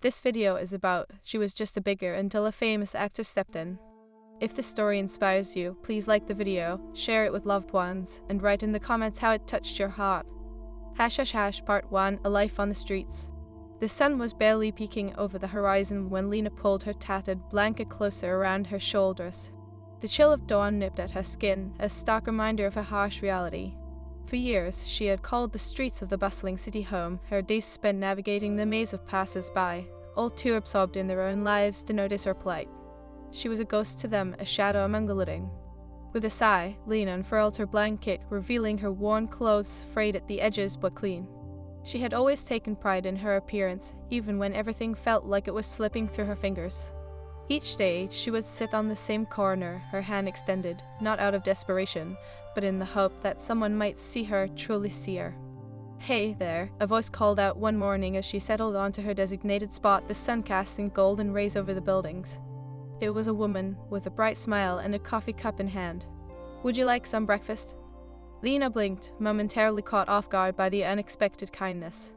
This video is about she was just a beggar until a famous actor stepped in. If this story inspires you, please like the video, share it with loved ones, and write in the comments how it touched your heart. ## Part 1 A Life on the Streets. The sun was barely peeking over the horizon when Lena pulled her tattered blanket closer around her shoulders. The chill of dawn nipped at her skin, a stark reminder of her harsh reality. For years, she had called the streets of the bustling city home, her days spent navigating the maze of passers-by, all too absorbed in their own lives to notice her plight. She was a ghost to them, a shadow among the living. With a sigh, Lena unfurled her blanket, revealing her worn clothes, frayed at the edges but clean. She had always taken pride in her appearance, even when everything felt like it was slipping through her fingers. Each day, she would sit on the same corner, her hand extended, not out of desperation, but in the hope that someone might see her, truly see her. "Hey there," a voice called out one morning as she settled onto her designated spot, the sun casting golden rays over the buildings. It was a woman, with a bright smile and a coffee cup in hand. "Would you like some breakfast?" Lena blinked, momentarily caught off guard by the unexpected kindness.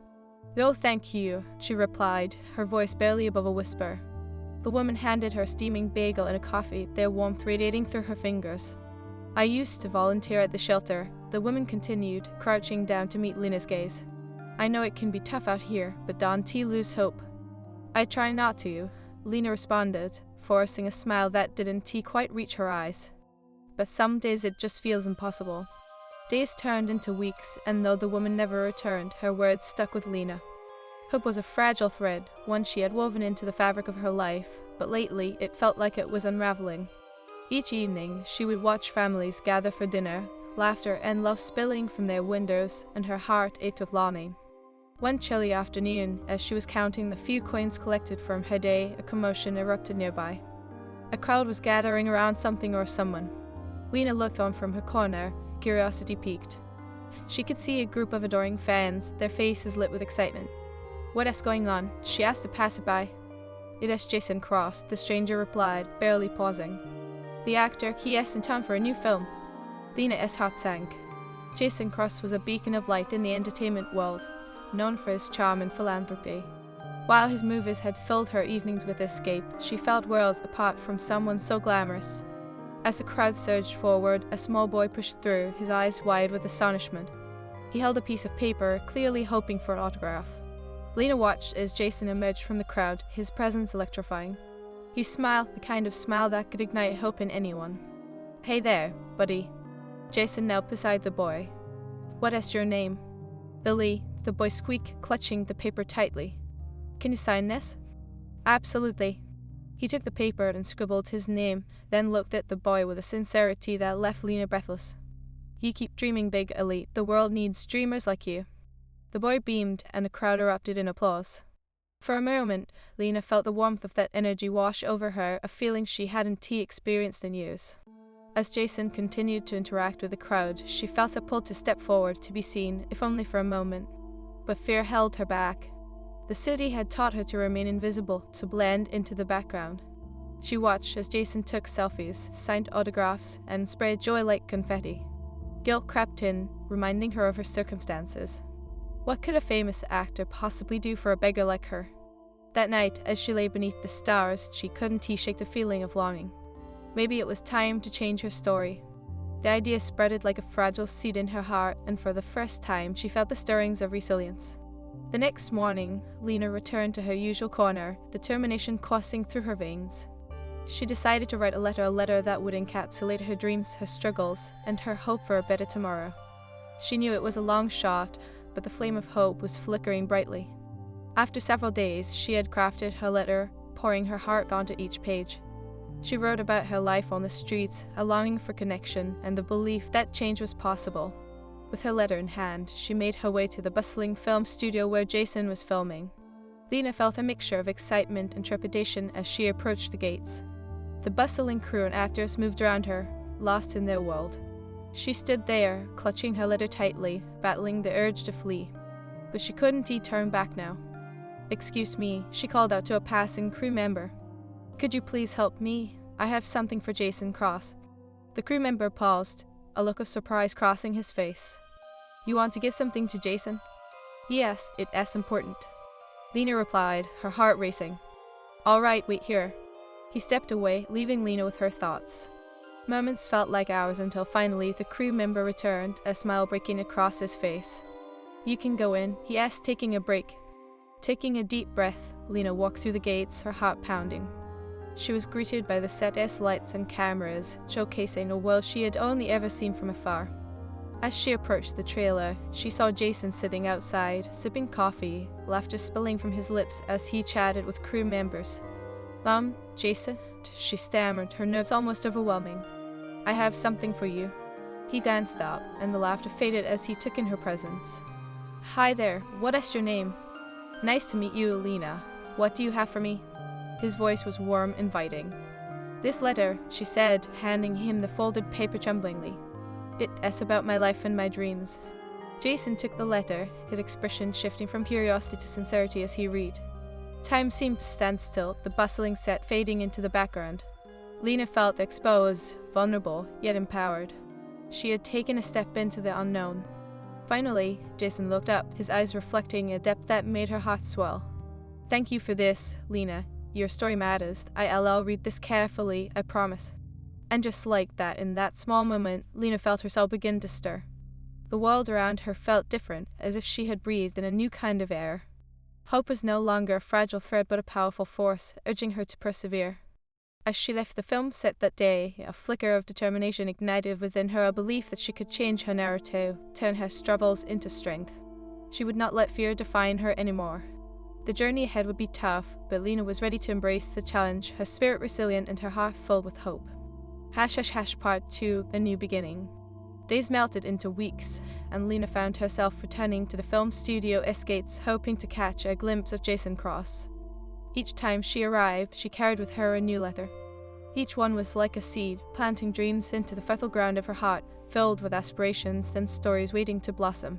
"No, thank you," she replied, her voice barely above a whisper. The woman handed her a steaming bagel and a coffee, their warmth radiating through her fingers. "I used to volunteer at the shelter," the woman continued, crouching down to meet Lena's gaze. "I know it can be tough out here, but don't lose hope." "I try not to," Lena responded, forcing a smile that didn't quite reach her eyes. "But some days it just feels impossible." Days turned into weeks, and though the woman never returned, her words stuck with Lena. Hope was a fragile thread, one she had woven into the fabric of her life, but lately it felt like it was unraveling. Each evening, she would watch families gather for dinner, laughter and love spilling from their windows, and her heart ached with longing. One chilly afternoon, as she was counting the few coins collected from her day, a commotion erupted nearby. A crowd was gathering around something or someone. Lena looked on from her corner, curiosity piqued. She could see a group of adoring fans, their faces lit with excitement. "What is going on?" she asked a passerby. "It is Jason Cross," the stranger replied, barely pausing. "The actor, he is in town for a new film." Lena's heart sank. Jason Cross was a beacon of light in the entertainment world, known for his charm and philanthropy. While his movies had filled her evenings with escape, she felt worlds apart from someone so glamorous. As the crowd surged forward, a small boy pushed through, his eyes wide with astonishment. He held a piece of paper, clearly hoping for an autograph. Lena watched as Jason emerged from the crowd, his presence electrifying. He smiled, the kind of smile that could ignite hope in anyone. "Hey there, buddy." Jason knelt beside the boy. "What is your name?" "Billy," the boy squeaked, clutching the paper tightly. "Can you sign this?" "Absolutely." He took the paper and scribbled his name, then looked at the boy with a sincerity that left Lena breathless. "You keep dreaming big, Elite. The world needs dreamers like you." The boy beamed, and the crowd erupted in applause. For a moment, Lena felt the warmth of that energy wash over her, a feeling she hadn't experienced in years. As Jason continued to interact with the crowd, she felt a pull to step forward, to be seen, if only for a moment. But fear held her back. The city had taught her to remain invisible, to blend into the background. She watched as Jason took selfies, signed autographs, and sprayed joy like confetti. Guilt crept in, reminding her of her circumstances. What could a famous actor possibly do for a beggar like her? That night, as she lay beneath the stars, she couldn't shake the feeling of longing. Maybe it was time to change her story. The idea spreaded like a fragile seed in her heart, and for the first time, she felt the stirrings of resilience. The next morning, Lena returned to her usual corner, determination coursing through her veins. She decided to write a letter that would encapsulate her dreams, her struggles, and her hope for a better tomorrow. She knew it was a long shot, but the flame of hope was flickering brightly. After several days, she had crafted her letter, pouring her heart onto each page. She wrote about her life on the streets, a longing for connection, and the belief that change was possible. With her letter in hand, she made her way to the bustling film studio where Jason was filming. Lena felt a mixture of excitement and trepidation as she approached the gates. The bustling crew and actors moved around her, lost in their world. She stood there, clutching her letter tightly, battling the urge to flee. But she couldn't turn back now. "Excuse me," she called out to a passing crew member. "Could you please help me? I have something for Jason Cross." The crew member paused, a look of surprise crossing his face. "You want to give something to Jason?" "Yes, it is important." Lena replied, her heart racing. All right, wait here. He stepped away, leaving Lena with her thoughts. Moments felt like hours until finally the crew member returned, a smile breaking across his face. You can go in, he asked, taking a break. Taking a deep breath, Lena walked through the gates, her heart pounding. She was greeted by the set's lights and cameras, showcasing a world she had only ever seen from afar. As she approached the trailer, she saw Jason sitting outside, sipping coffee, laughter spilling from his lips as he chatted with crew members. Mom, Jason, she stammered, her nerves almost overwhelming. I have something for you. He glanced up, and the laughter faded as he took in her presence. Hi there, what is your name? Nice to meet you, Lena. What do you have for me? His voice was warm, inviting. This letter, she said, handing him the folded paper tremblingly. It's about my life and my dreams. Jason took the letter, his expression shifting from curiosity to sincerity as he read. Time seemed to stand still, the bustling set fading into the background. Lena felt exposed, vulnerable, yet empowered. She had taken a step into the unknown. Finally, Jason looked up, his eyes reflecting a depth that made her heart swell. Thank you for this, Lena. Your story matters. I'll read this carefully, I promise. And just like that, in that small moment, Lena felt herself begin to stir. The world around her felt different, as if she had breathed in a new kind of air. Hope was no longer a fragile thread but a powerful force, urging her to persevere. As she left the film set that day, a flicker of determination ignited within her, a belief that she could change her narrative, turn her struggles into strength. She would not let fear define her anymore. The journey ahead would be tough, but Lena was ready to embrace the challenge, her spirit resilient and her heart filled with hope. Part 2, A New Beginning. Days melted into weeks, and Lena found herself returning to the film studio gates, hoping to catch a glimpse of Jason Cross. Each time she arrived, she carried with her a new letter. Each one was like a seed, planting dreams into the fertile ground of her heart, filled with aspirations, then stories waiting to blossom.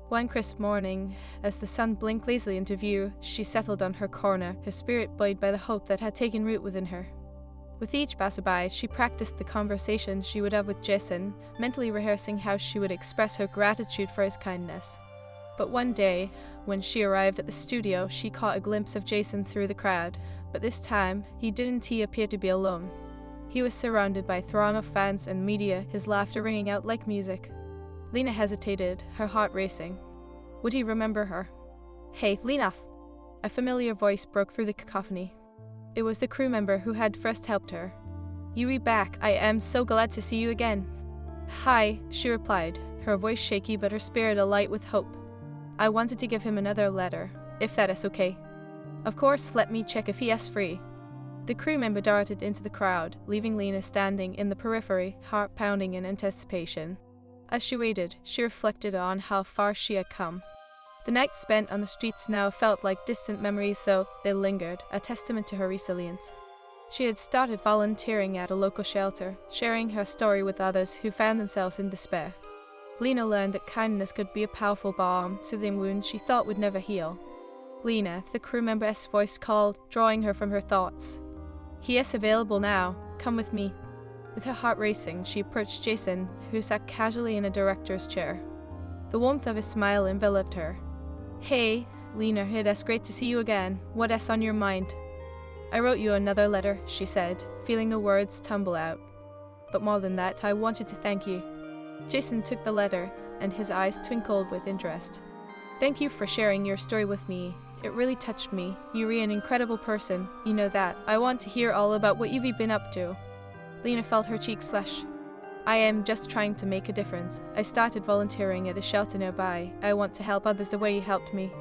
One crisp morning, as the sun blinked lazily into view, she settled on her corner, her spirit buoyed by the hope that had taken root within her. With each passerby, she practiced the conversations she would have with Jason, mentally rehearsing how she would express her gratitude for his kindness. But one day, when she arrived at the studio, she caught a glimpse of Jason through the crowd, but this time, he didn't appear to be alone. He was surrounded by a throng of fans and media, his laughter ringing out like music. Lena hesitated, her heart racing. Would he remember her? Hey, Lena! A familiar voice broke through the cacophony. It was the crew member who had first helped her. Yuri back, I am so glad to see you again. Hi, she replied, her voice shaky but her spirit alight with hope. I wanted to give him another letter, if that is okay. Of course, let me check if he is free. The crew member darted into the crowd, leaving Lena standing in the periphery, heart pounding in anticipation. As she waited, she reflected on how far she had come. The nights spent on the streets now felt like distant memories, though they lingered, a testament to her resilience. She had started volunteering at a local shelter, sharing her story with others who found themselves in despair. Lena learned that kindness could be a powerful balm, soothing wounds she thought would never heal. Lena, the crew member's voice called, drawing her from her thoughts. He is available now. Come with me. With her heart racing, she approached Jason, who sat casually in a director's chair. The warmth of his smile enveloped her. Hey, Lena, it is great to see you again. What is on your mind? I wrote you another letter, she said, feeling the words tumble out. But more than that, I wanted to thank you. Jason took the letter, and his eyes twinkled with interest. Thank you for sharing your story with me. It really touched me. You're an incredible person, you know that. I want to hear all about what you've been up to. Lena felt her cheeks flush. I am just trying to make a difference. I started volunteering at a shelter nearby. I want to help others the way you helped me.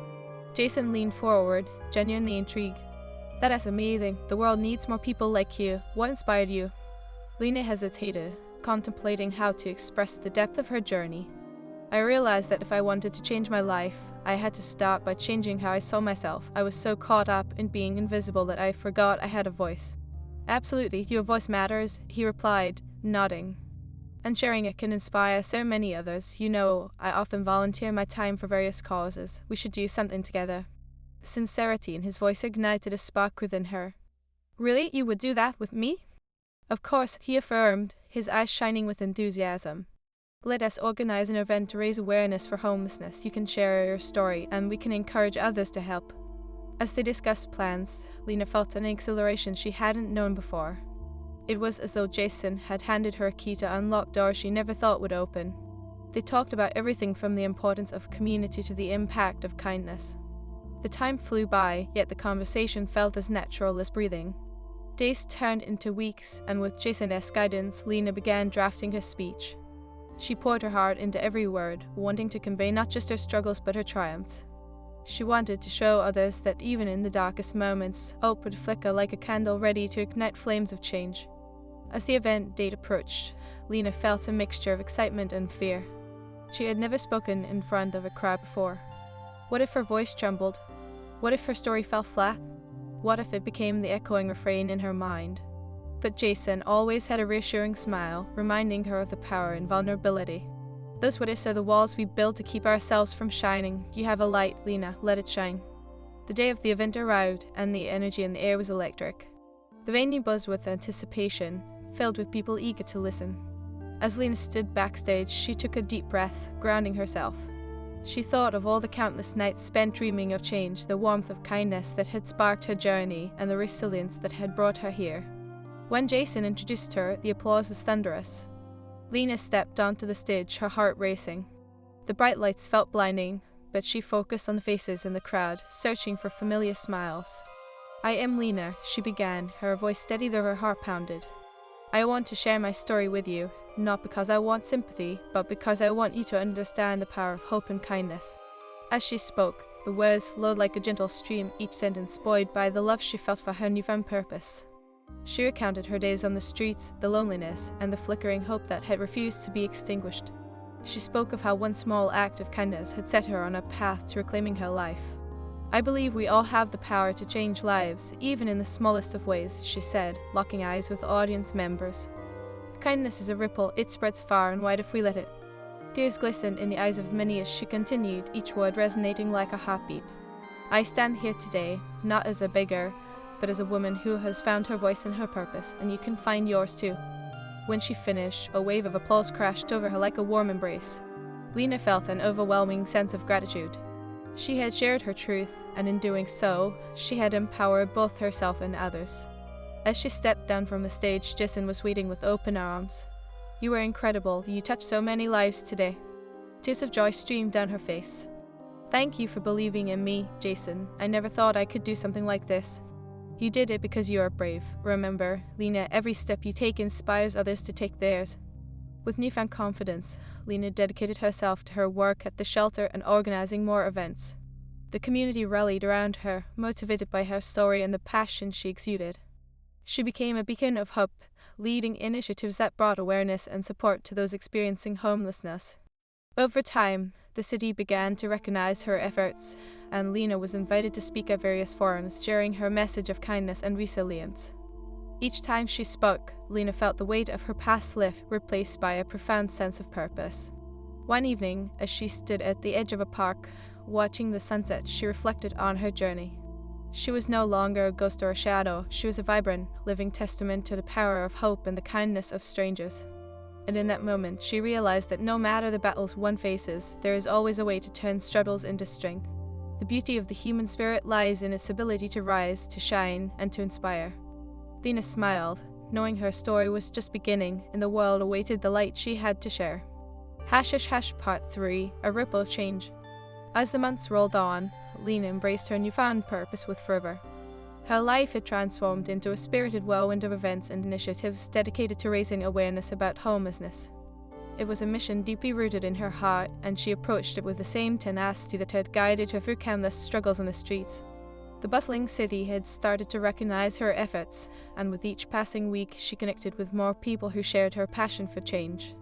Jason leaned forward, genuinely intrigued. That is amazing. The world needs more people like you. What inspired you? Lena hesitated, contemplating how to express the depth of her journey. I realized that if I wanted to change my life, I had to start by changing how I saw myself. I was so caught up in being invisible that I forgot I had a voice. Absolutely, your voice matters, he replied, nodding. And sharing it can inspire so many others. You know, I often volunteer my time for various causes. We should do something together. The sincerity in his voice ignited a spark within her. Really? You would do that with me? Of course, he affirmed, his eyes shining with enthusiasm. Let us organize an event to raise awareness for homelessness. You can share your story, and we can encourage others to help. As they discussed plans, Lena felt an exhilaration she hadn't known before. It was as though Jason had handed her a key to unlock doors she never thought would open. They talked about everything from the importance of community to the impact of kindness. The time flew by, yet the conversation felt as natural as breathing. Days turned into weeks, and with Jason's guidance, Lena began drafting her speech. She poured her heart into every word, wanting to convey not just her struggles but her triumphs. She wanted to show others that even in the darkest moments, hope would flicker like a candle ready to ignite flames of change. As the event date approached, Lena felt a mixture of excitement and fear. She had never spoken in front of a crowd before. What if her voice trembled? What if her story fell flat? What if it became the echoing refrain in her mind? But Jason always had a reassuring smile, reminding her of the power in vulnerability. Those what ifs are the walls we build to keep ourselves from shining. You have a light, Lena, let it shine. The day of the event arrived, and the energy in the air was electric. The venue buzzed with anticipation, filled with people eager to listen. As Lena stood backstage, she took a deep breath, grounding herself. She thought of all the countless nights spent dreaming of change, the warmth of kindness that had sparked her journey, and the resilience that had brought her here. When Jason introduced her, the applause was thunderous. Lena stepped onto the stage, her heart racing. The bright lights felt blinding, but she focused on the faces in the crowd, searching for familiar smiles. I am Lena, she began, her voice steady though her heart pounded. I want to share my story with you, not because I want sympathy, but because I want you to understand the power of hope and kindness. As she spoke, the words flowed like a gentle stream, each sentence buoyed by the love she felt for her newfound purpose. She recounted her days on the streets, the loneliness, and the flickering hope that had refused to be extinguished. She spoke of how one small act of kindness had set her on a path to reclaiming her life. I believe we all have the power to change lives, even in the smallest of ways, she said, locking eyes with audience members. Kindness is a ripple, it spreads far and wide if we let it. Tears glistened in the eyes of many as she continued, each word resonating like a heartbeat. I stand here today, not as a beggar, but as a woman who has found her voice and her purpose, and you can find yours too. When she finished, a wave of applause crashed over her like a warm embrace. Lena felt an overwhelming sense of gratitude. She had shared her truth, and in doing so, she had empowered both herself and others. As she stepped down from the stage, Jason was waiting with open arms. You were incredible, you touched so many lives today. Tears of joy streamed down her face. Thank you for believing in me, Jason. I never thought I could do something like this. You did it because you are brave. Remember, Lena, every step you take inspires others to take theirs. With newfound confidence, Lena dedicated herself to her work at the shelter and organizing more events. The community rallied around her, motivated by her story and the passion she exuded. She became a beacon of hope, leading initiatives that brought awareness and support to those experiencing homelessness. Over time, the city began to recognize her efforts, and Lena was invited to speak at various forums, sharing her message of kindness and resilience. Each time she spoke, Lena felt the weight of her past life replaced by a profound sense of purpose. One evening, as she stood at the edge of a park, watching the sunset, she reflected on her journey. She was no longer a ghost or a shadow, she was a vibrant, living testament to the power of hope and the kindness of strangers. And in that moment, she realized that no matter the battles one faces, there is always a way to turn struggles into strength. The beauty of the human spirit lies in its ability to rise, to shine, and to inspire. Lena smiled, knowing her story was just beginning, and the world awaited the light she had to share. Part 3, A Ripple of Change. As the months rolled on, Lena embraced her newfound purpose with fervor. Her life had transformed into a spirited whirlwind of events and initiatives dedicated to raising awareness about homelessness. It was a mission deeply rooted in her heart, and she approached it with the same tenacity that had guided her through countless struggles on the streets. The bustling city had started to recognize her efforts, and with each passing week she connected with more people who shared her passion for change.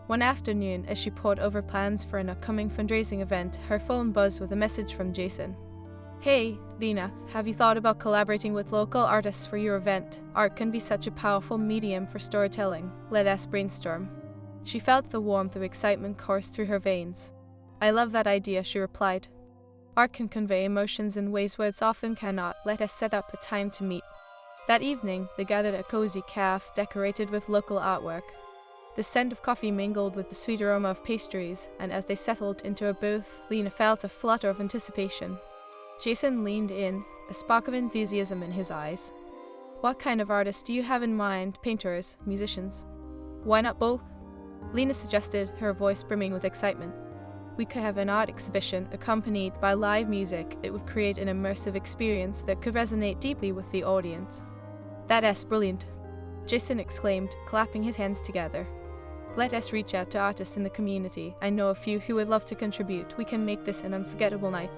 One afternoon, as she pored over plans for an upcoming fundraising event, her phone buzzed with a message from Jason. Hey, Lena, have you thought about collaborating with local artists for your event? Art can be such a powerful medium for storytelling. Let us brainstorm. She felt the warmth of excitement course through her veins. I love that idea, she replied. Art can convey emotions in ways words often cannot. Let us set up a time to meet. That evening, they gathered at a cozy cafe decorated with local artwork. The scent of coffee mingled with the sweet aroma of pastries, and as they settled into a booth, Lena felt a flutter of anticipation. Jason leaned in, a spark of enthusiasm in his eyes. What kind of artists do you have in mind? Painters, musicians? Why not both? Lena suggested, her voice brimming with excitement. We could have an art exhibition accompanied by live music. It would create an immersive experience that could resonate deeply with the audience. That's brilliant, Jason exclaimed, clapping his hands together. Let us reach out to artists in the community. I know a few who would love to contribute. We can make this an unforgettable night.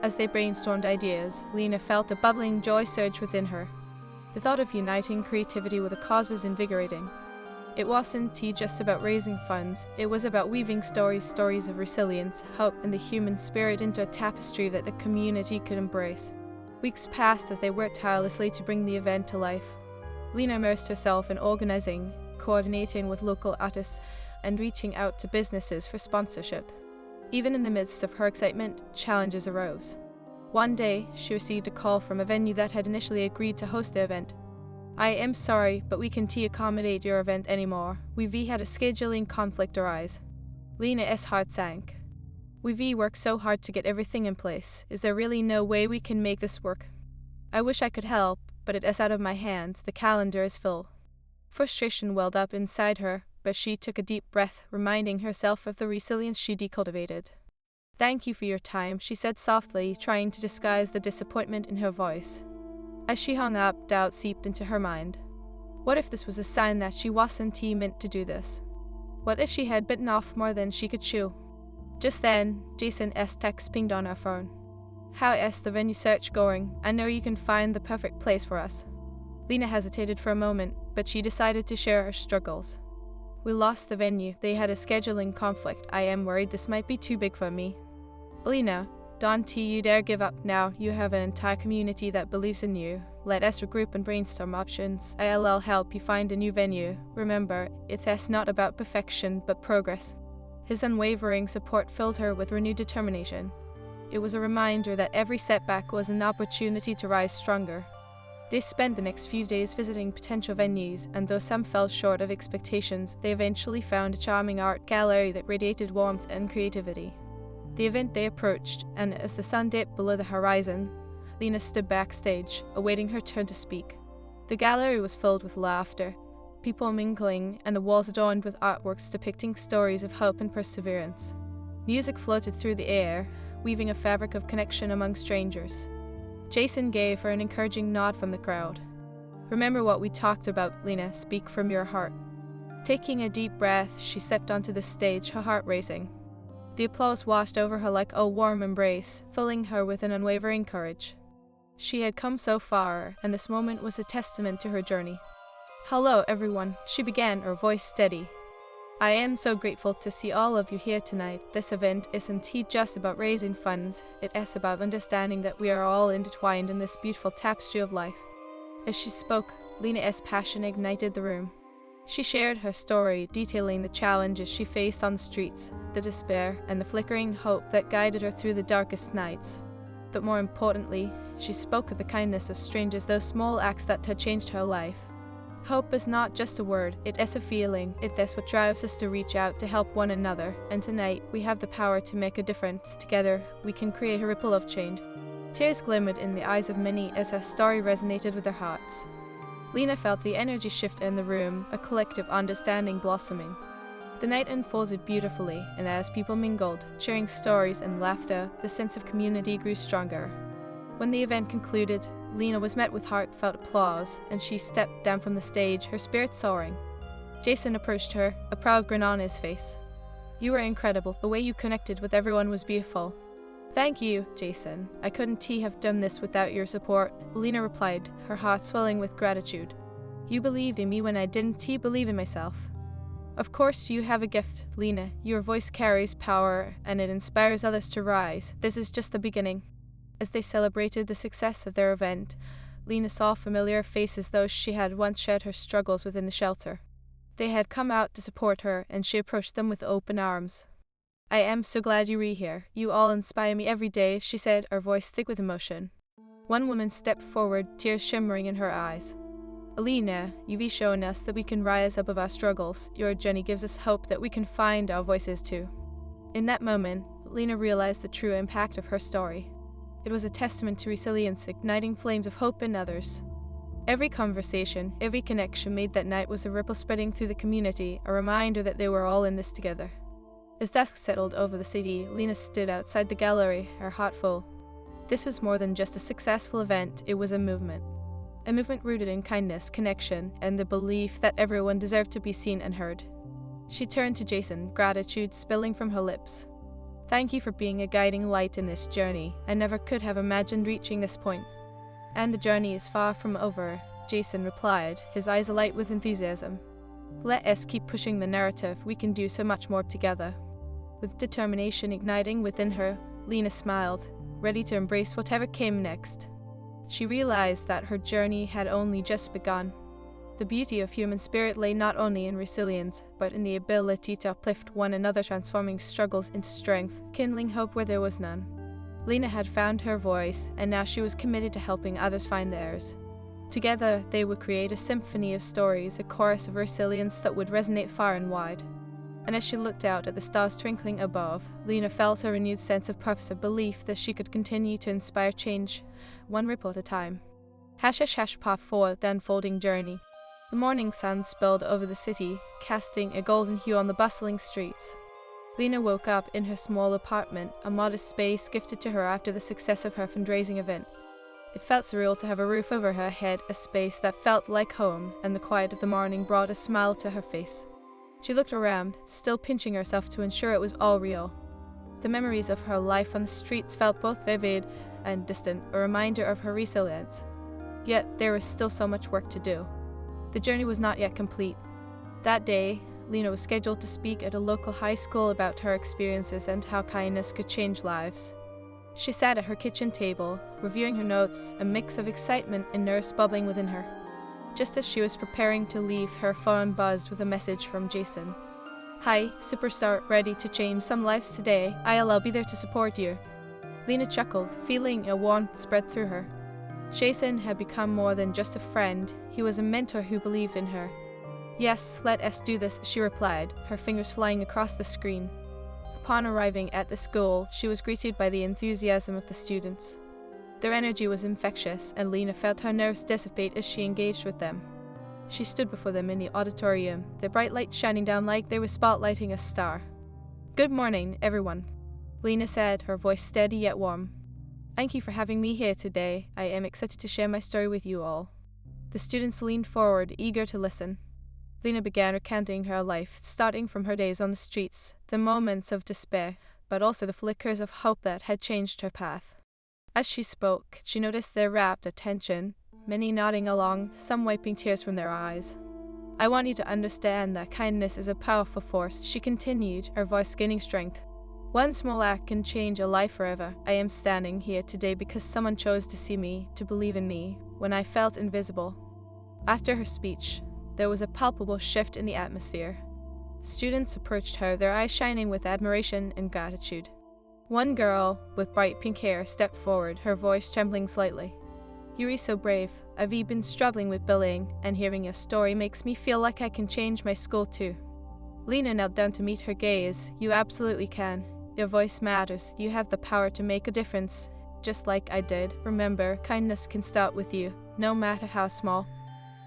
As they brainstormed ideas, Lena felt a bubbling joy surge within her. The thought of uniting creativity with a cause was invigorating. It wasn't just about raising funds, it was about weaving stories of resilience, hope, and the human spirit into a tapestry that the community could embrace. Weeks passed as they worked tirelessly to bring the event to life. Lena immersed herself in organizing, coordinating with local artists, and reaching out to businesses for sponsorship. Even in the midst of her excitement, challenges arose. One day, she received a call from a venue that had initially agreed to host the event. I am sorry, but we can't accommodate your event anymore. We've had a scheduling conflict arise. Lena's heart sank. We've worked so hard to get everything in place. Is there really no way we can make this work? I wish I could help, but it is out of my hands. The calendar is full. Frustration welled up inside her, but she took a deep breath, reminding herself of the resilience she'd cultivated. Thank you for your time, she said softly, trying to disguise the disappointment in her voice. As she hung up, doubt seeped into her mind. What if this was a sign that she wasn't meant to do this? What if she had bitten off more than she could chew? Just then, Jason's text pinged on her phone. How is the venue search going? I know you can find the perfect place for us. Lena hesitated for a moment, but she decided to share her struggles. We lost the venue. They had a scheduling conflict. I am worried this might be too big for me. Lena, don't you dare give up now. You have an entire community that believes in you. Let us regroup and brainstorm options. I'll help you find a new venue. Remember, it's not about perfection, but progress. His unwavering support filled her with renewed determination. It was a reminder that every setback was an opportunity to rise stronger. They spent the next few days visiting potential venues, and though some fell short of expectations, they eventually found a charming art gallery that radiated warmth and creativity. The event they approached, and as the sun dipped below the horizon, Lena stood backstage, awaiting her turn to speak. The gallery was filled with laughter, people mingling, and the walls adorned with artworks depicting stories of hope and perseverance. Music floated through the air, weaving a fabric of connection among strangers. Jason gave her an encouraging nod from the crowd. Remember what we talked about, Lena. Speak from your heart. Taking a deep breath, she stepped onto the stage, her heart racing. The applause washed over her like a warm embrace, filling her with an unwavering courage. She had come so far, and this moment was a testament to her journey. Hello, everyone, she began, her voice steady. I am so grateful to see all of you here tonight. This event isn't just about raising funds, it is about understanding that we are all intertwined in this beautiful tapestry of life. As she spoke, Lena's passion ignited the room. She shared her story, detailing the challenges she faced on the streets, the despair, and the flickering hope that guided her through the darkest nights. But more importantly, she spoke of the kindness of strangers, those small acts that had changed her life. Hope is not just a word, it is a feeling. It is what drives us to reach out to help one another, and tonight we have the power to make a difference. Together, we can create a ripple of change. Tears glimmered in the eyes of many as her story resonated with their hearts. Lena felt the energy shift in the room, a collective understanding blossoming. The night unfolded beautifully, and as people mingled, sharing stories and laughter, the sense of community grew stronger. When the event concluded, Lena was met with heartfelt applause, and she stepped down from the stage, her spirits soaring. Jason approached her, a proud grin on his face. You were incredible. The way you connected with everyone was beautiful. Thank you, Jason. I couldn't have done this without your support, Lena replied, her heart swelling with gratitude. You believed in me when I didn't believe in myself. Of course you have a gift, Lena. Your voice carries power, and it inspires others to rise. This is just the beginning. As they celebrated the success of their event, Lena saw familiar faces, those she had once shared her struggles with in the shelter. They had come out to support her, and she approached them with open arms. I am so glad you were here. You all inspire me every day, she said, her voice thick with emotion. One woman stepped forward, tears shimmering in her eyes. Lena, you've shown us that we can rise above our struggles. Your journey gives us hope that we can find our voices too. In that moment, Lena realized the true impact of her story. It was a testament to resilience, igniting flames of hope in others. Every conversation, every connection made that night was a ripple spreading through the community, a reminder that they were all in this together. As dusk settled over the city, Lena stood outside the gallery, her heart full. This was more than just a successful event, it was a movement. A movement rooted in kindness, connection, and the belief that everyone deserved to be seen and heard. She turned to Jason, gratitude spilling from her lips. Thank you for being a guiding light in this journey. I never could have imagined reaching this point. And the journey is far from over, Jason replied, his eyes alight with enthusiasm. Let us keep pushing the narrative, we can do so much more together. With determination igniting within her, Lena smiled, ready to embrace whatever came next. She realized that her journey had only just begun. The beauty of human spirit lay not only in resilience, but in the ability to uplift one another, transforming struggles into strength, kindling hope where there was none. Lena had found her voice, and now she was committed to helping others find theirs. Together, they would create a symphony of stories, a chorus of resilience that would resonate far and wide. And as she looked out at the stars twinkling above, Lena felt a renewed sense of purpose, of belief that she could continue to inspire change, one ripple at a time. Path forward the unfolding journey. The morning sun spilled over the city, casting a golden hue on the bustling streets. Lena woke up in her small apartment, a modest space gifted to her after the success of her fundraising event. It felt surreal to have a roof over her head, a space that felt like home, and the quiet of the morning brought a smile to her face. She looked around, still pinching herself to ensure it was all real. The memories of her life on the streets felt both vivid and distant, a reminder of her resilience. Yet there was still so much work to do. The journey was not yet complete. That day, Lena was scheduled to speak at a local high school about her experiences and how kindness could change lives. She sat at her kitchen table, reviewing her notes, a mix of excitement and nerves bubbling within her. Just as she was preparing to leave, her phone buzzed with a message from Jason. Hi, superstar, ready to change some lives today. I'll be there to support you. Lena chuckled, feeling a warmth spread through her. Jason had become more than just a friend, he was a mentor who believed in her. Yes, let us do this, she replied, her fingers flying across the screen. Upon arriving at the school, she was greeted by the enthusiasm of the students. Their energy was infectious, and Lena felt her nerves dissipate as she engaged with them. She stood before them in the auditorium, the bright light shining down like they were spotlighting a star. Good morning, everyone, Lena said, her voice steady yet warm. Thank you for having me here today. I am excited to share my story with you all. The students leaned forward, eager to listen. Lena began recounting her life, starting from her days on the streets, the moments of despair, but also the flickers of hope that had changed her path. As she spoke, she noticed their rapt attention, many nodding along, some wiping tears from their eyes. I want you to understand that kindness is a powerful force, she continued, her voice gaining strength. One small act can change a life forever. I am standing here today because someone chose to see me, to believe in me, when I felt invisible. After her speech, there was a palpable shift in the atmosphere. Students approached her, their eyes shining with admiration and gratitude. One girl, with bright pink hair, stepped forward, her voice trembling slightly. You're so brave. I've been struggling with bullying, and hearing your story makes me feel like I can change my school too. Lena knelt down to meet her gaze. You absolutely can. Your voice matters. You have the power to make a difference, just like I did. Remember, kindness can start with you, no matter how small.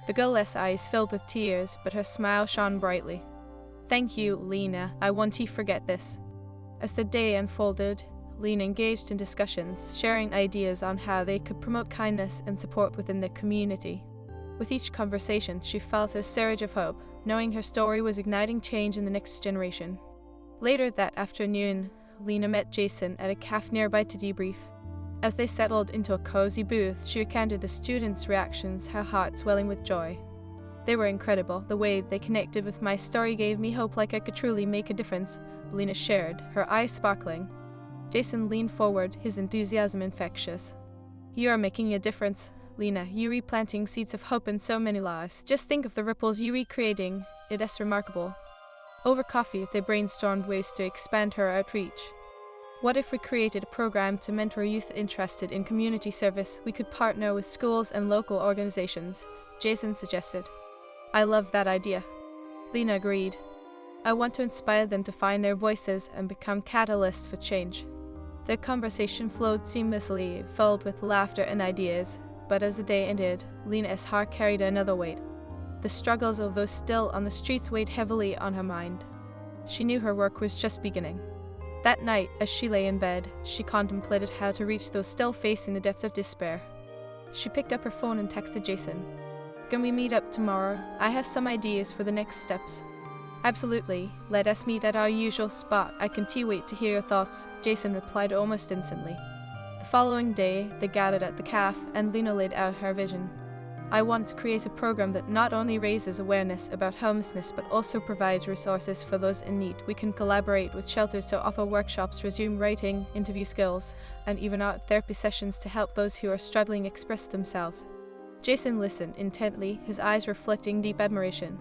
The girl's eyes filled with tears, but her smile shone brightly. Thank you, Lena. I won't forget this. As the day unfolded, Lena engaged in discussions, sharing ideas on how they could promote kindness and support within their community. With each conversation, she felt a surge of hope, knowing her story was igniting change in the next generation. Later that afternoon, Lena met Jason at a cafe nearby to debrief. As they settled into a cozy booth, she recounted the students' reactions, her heart swelling with joy. They were incredible. The way they connected with my story gave me hope, like I could truly make a difference, Lena shared, her eyes sparkling. Jason leaned forward, his enthusiasm infectious. You are making a difference, Lena. You're replanting seeds of hope in so many lives. Just think of the ripples you're recreating. It is remarkable. Over coffee, they brainstormed ways to expand her outreach. What if we created a program to mentor youth interested in community service? We could partner with schools and local organizations, Jason suggested. I love that idea. Lena agreed. I want to inspire them to find their voices and become catalysts for change. The conversation flowed seamlessly, filled with laughter and ideas, but as the day ended, Lena's heart carried another weight. The struggles of those still on the streets weighed heavily on her mind. She knew her work was just beginning. That night, as she lay in bed, she contemplated how to reach those still facing the depths of despair. She picked up her phone and texted Jason. "Can we meet up tomorrow? I have some ideas for the next steps." "Absolutely. Let us meet at our usual spot. I can't wait to hear your thoughts," Jason replied almost instantly. The following day, they gathered at the cafe and Lena laid out her vision. "I want to create a program that not only raises awareness about homelessness but also provides resources for those in need. We can collaborate with shelters to offer workshops, resume writing, interview skills, and even art therapy sessions to help those who are struggling express themselves." Jason listened intently, his eyes reflecting deep admiration.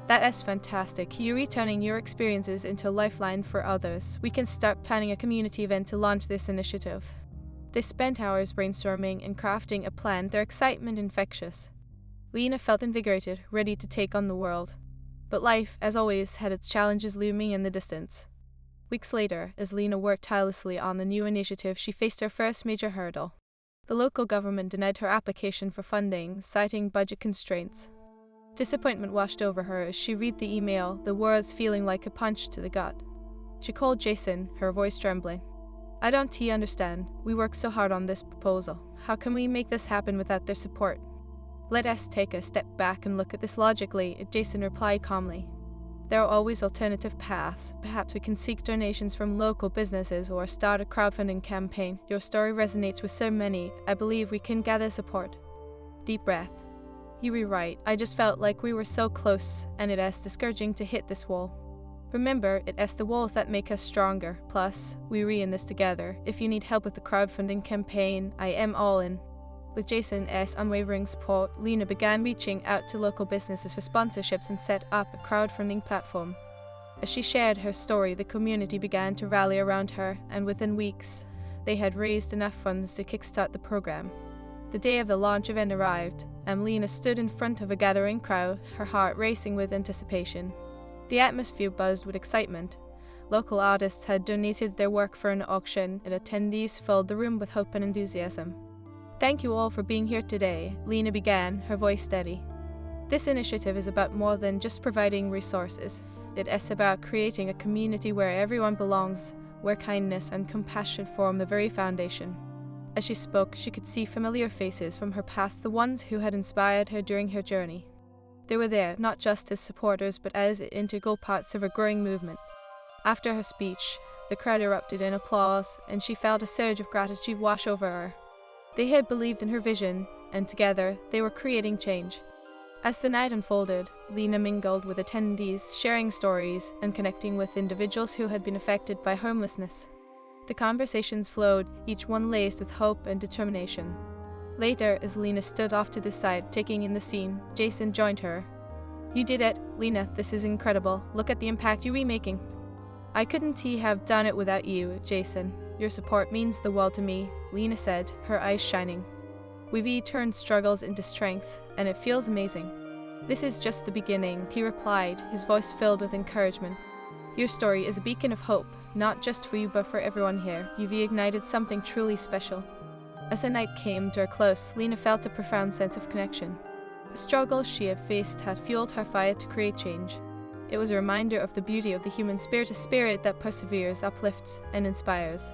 "That is fantastic. You're returning your experiences into a lifeline for others. We can start planning a community event to launch this initiative." They spent hours brainstorming and crafting a plan, their excitement infectious. Lena felt invigorated, ready to take on the world. But life, as always, had its challenges looming in the distance. Weeks later, as Lena worked tirelessly on the new initiative, she faced her first major hurdle. The local government denied her application for funding, citing budget constraints. Disappointment washed over her as she read the email, the words feeling like a punch to the gut. She called Jason, her voice trembling. "I don't understand. We worked so hard on this proposal. How can we make this happen without their support?" "Let us take a step back and look at this logically," Jason replied calmly. "There are always alternative paths. Perhaps we can seek donations from local businesses or start a crowdfunding campaign. Your story resonates with so many. I believe we can gather support." Deep breath. "You were right. I just felt like we were so close, and it is discouraging to hit this wall. Remember, it is the walls that make us stronger. Plus, we're in this together. If you need help with the crowdfunding campaign, I am all in." With Jason's unwavering support, Lena began reaching out to local businesses for sponsorships and set up a crowdfunding platform. As she shared her story, the community began to rally around her, and within weeks, they had raised enough funds to kickstart the program. The day of the launch event arrived, and Lena stood in front of a gathering crowd, her heart racing with anticipation. The atmosphere buzzed with excitement. Local artists had donated their work for an auction, and attendees filled the room with hope and enthusiasm. "Thank you all for being here today," Lena began, her voice steady. "This initiative is about more than just providing resources. It is about creating a community where everyone belongs, where kindness and compassion form the very foundation." As she spoke, she could see familiar faces from her past, the ones who had inspired her during her journey. They were there, not just as supporters, but as integral parts of a growing movement. After her speech, the crowd erupted in applause, and she felt a surge of gratitude wash over her. They had believed in her vision, and together, they were creating change. As the night unfolded, Lena mingled with attendees, sharing stories and connecting with individuals who had been affected by homelessness. The conversations flowed, each one laced with hope and determination. Later, as Lena stood off to the side, taking in the scene, Jason joined her. "You did it, Lena. This is incredible. Look at the impact you're making." "I couldn't have done it without you, Jason. Your support means the world to me," Lena said, her eyes shining. "We've turned struggles into strength, and it feels amazing." "This is just the beginning," he replied, his voice filled with encouragement. "Your story is a beacon of hope, not just for you but for everyone here. You've ignited something truly special." As the night came to a close, Lena felt a profound sense of connection. The struggles she had faced had fueled her fire to create change. It was a reminder of the beauty of the human spirit, a spirit that perseveres, uplifts, and inspires.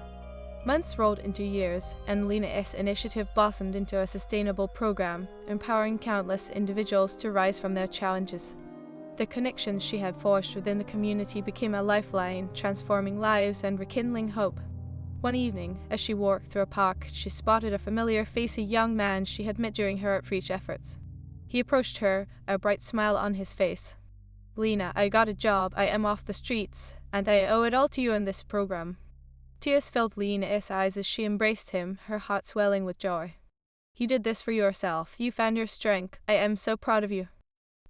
Months rolled into years, and Lena's initiative blossomed into a sustainable program, empowering countless individuals to rise from their challenges. The connections she had forged within the community became a lifeline, transforming lives and rekindling hope. One evening, as she walked through a park, she spotted a familiar face, a young man she had met during her outreach efforts. He approached her, a bright smile on his face. "Lena, I got a job, I am off the streets, and I owe it all to you and this program." Tears filled Lena's eyes as she embraced him, her heart swelling with joy. "You did this for yourself. You found your strength. I am so proud of you."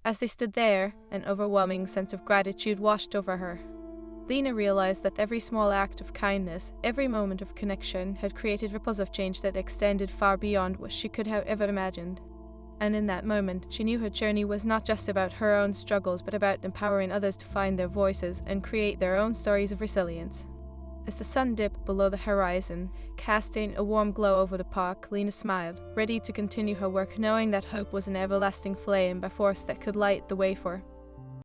As they stood there, an overwhelming sense of gratitude washed over her. Lena realized that every small act of kindness, every moment of connection, had created ripples of change that extended far beyond what she could have ever imagined. And in that moment, she knew her journey was not just about her own struggles, but about empowering others to find their voices and create their own stories of resilience. As the sun dipped below the horizon, casting a warm glow over the park, Lena smiled, ready to continue her work, knowing that hope was an everlasting flame, a force that could light the way for her.